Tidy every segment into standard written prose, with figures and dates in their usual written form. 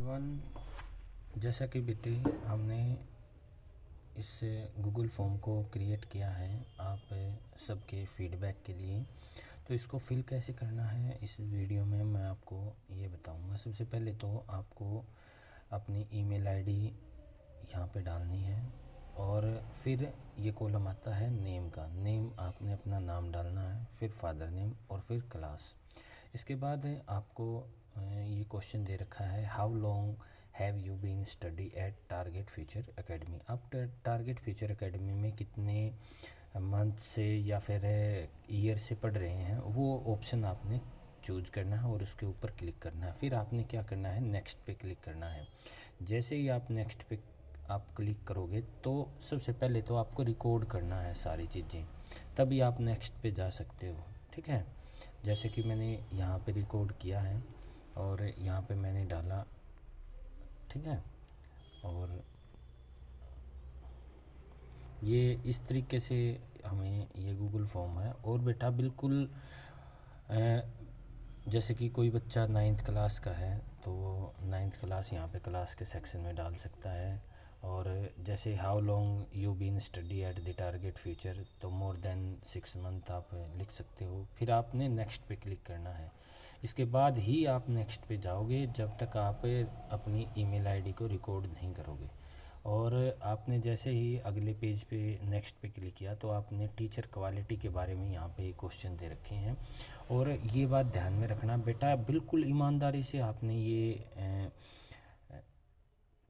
Everyone, जैसा कि बेटे हमने इस गूगल फॉर्म को क्रिएट किया है आप सबके फीडबैक के लिए। तो इसको फिल कैसे करना है इस वीडियो में मैं आपको ये बताऊंगा। सबसे पहले तो आपको अपनी ईमेल आईडी यहाँ पे डालनी है और फिर ये कॉलम आता है नेम का। नेम आपने अपना नाम डालना है, फिर फादर नेम और फिर क्लास। इसके बाद आपको ये क्वेश्चन दे रखा है, how long have you been study at target future academy. आप टारगेट फ्यूचर एकेडमी में कितने मंथ से या फिर ईयर से पढ़ रहे हैं, वो ऑप्शन आपने चूज करना है और उसके ऊपर क्लिक करना है। फिर आपने क्या करना है, नेक्स्ट पे क्लिक करना है। जैसे ही आप नेक्स्ट पे आप क्लिक करोगे तो सबसे पहले तो आपको रिकॉर्ड करना है सारी चीज़ें, तभी आप नेक्स्ट पे जा सकते हो। ठीक है, जैसे कि मैंने यहाँ पे रिकॉर्ड किया है और यहाँ पे मैंने डाला, ठीक है। और ये इस तरीके से हमें ये गूगल फॉर्म है। और बेटा बिल्कुल जैसे कि कोई बच्चा 9th क्लास का है तो वो 9th क्लास यहाँ पे क्लास के सेक्शन में डाल सकता है। और जैसे how long you been study at the target future, तो मोर देन 6 मंथ आप लिख सकते हो। फिर आपने नेक्स्ट पे क्लिक करना है। इसके बाद ही आप नेक्स्ट पे जाओगे जब तक आप अपनी ईमेल आईडी को रिकॉर्ड नहीं करोगे। और आपने जैसे ही अगले पेज पे नेक्स्ट पे क्लिक किया तो आपने टीचर क्वालिटी के बारे में यहाँ पे क्वेश्चन दे रखे हैं। और ये बात ध्यान में रखना बेटा, बिल्कुल ईमानदारी से आपने ये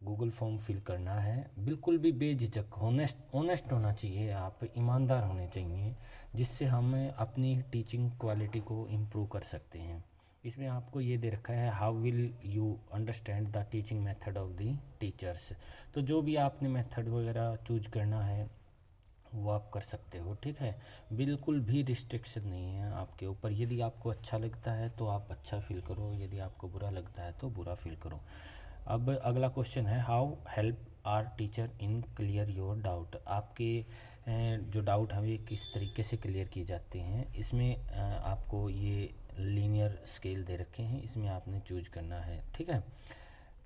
गूगल फॉर्म फिल करना है। बिल्कुल भी बेझिझक ऑनेस्ट होना चाहिए, आप ईमानदार होने चाहिए, जिससे हम अपनी टीचिंग क्वालिटी को इम्प्रूव कर सकते हैं। इसमें आपको ये दे रखा है, how will you understand the teaching method of the teachers. तो जो भी आपने मेथड वगैरह चूज करना है वो आप कर सकते हो। ठीक है, बिल्कुल भी रिस्ट्रिक्शन नहीं है आपके ऊपर। यदि आपको अच्छा लगता है तो आप अच्छा फील करो, यदि आपको बुरा लगता है तो बुरा फील करो। अब अगला क्वेश्चन है, how help are teacher in clear your doubt. आपके जो डाउट हैं वे किस तरीके से क्लियर किए जाते हैं। इसमें आपको ये लीनियर स्केल दे रखे हैं, इसमें आपने चूज करना है। ठीक है,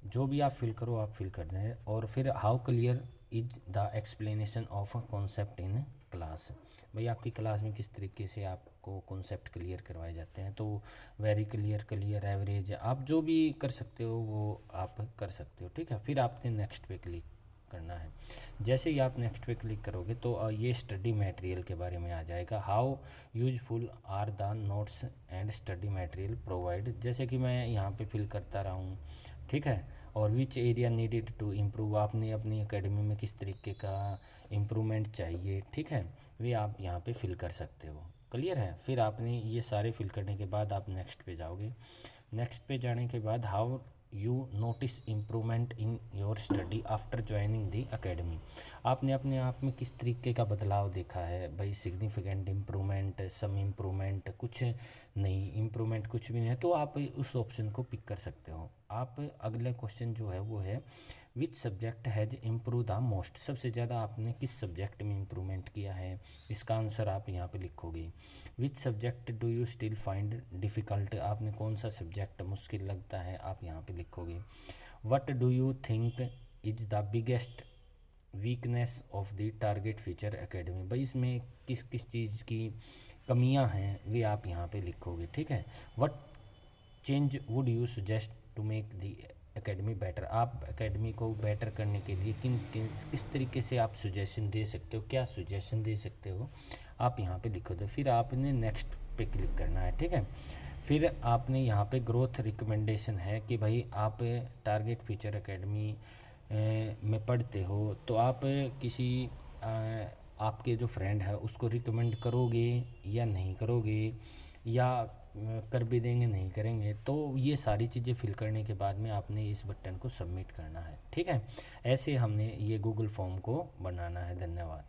जो भी आप फिल करो आप फिल कर दें। और फिर how clear is the explanation of concept in class. भाई आपकी क्लास में किस तरीके से आपको कॉन्सेप्ट क्लियर करवाए जाते हैं। तो वेरी क्लियर, क्लियर, एवरेज, आप जो भी कर सकते हो वो आप कर सकते हो। ठीक है, फिर आपने नेक्स्ट पे क्लिक करना है। जैसे ही आप नेक्स्ट पे क्लिक करोगे तो ये स्टडी मटेरियल के बारे में आ जाएगा, how useful are the notes and study material provide. जैसे कि मैं यहाँ पे फिल करता रहा हूँ, ठीक है। और which area needed to improve, आपने अपनी एकेडमी में किस तरीके का इम्प्रूवमेंट चाहिए, ठीक है, वे आप यहाँ पे फिल कर सकते हो। क्लियर है। फिर आपने ये सारे फिल करने के बाद आप नेक्स्ट पे जाओगे। नेक्स्ट पे जाने के बाद how you notice improvement in your study after joining the academy. आपने अपने आप में किस तरीके का बदलाव देखा है। भाई सिग्निफिकेंट इम्प्रूवमेंट, सम इम्प्रूवमेंट, कुछ नहीं, इम्प्रूवमेंट कुछ भी नहीं है, तो आप उस ऑप्शन को पिक कर सकते हो। आप अगले क्वेश्चन जो है वो है, which subject has improve the most. सबसे ज़्यादा आपने किस सब्जेक्ट में इम्प्रूवमेंट किया है, इसका आंसर आप यहाँ पे लिखोगे। Which subject do you still find difficult, आपने कौन सा सब्जेक्ट मुश्किल लगता है आप यहाँ पे लिखोगे। What do you think is the biggest weakness of the target future academy. भाई इसमें किस किस चीज़ की कमियां हैं वे आप यहाँ पे लिखोगे। ठीक है, what change would you suggest to make the academy better. आप एकेडमी को बेटर करने के लिए किस तरीके से आप सुजेशन दे सकते हो, क्या सुजेशन दे सकते हो, आप यहाँ पे लिखो दो। फिर आपने नेक्स्ट पे क्लिक करना है। ठीक है, फिर आपने यहाँ पे ग्रोथ रिकमेंडेशन है कि भाई आप टारगेट फ्यूचर एकेडमी में पढ़ते हो तो आप किसी आपके जो फ्रेंड है उसको रिकमेंड करोगे या नहीं करोगे, या कर भी देंगे नहीं करेंगे। तो ये सारी चीज़ें फिल करने के बाद में आपने इस बटन को सबमिट करना है। ठीक है, ऐसे हमने ये गूगल फॉर्म को बनाना है। धन्यवाद।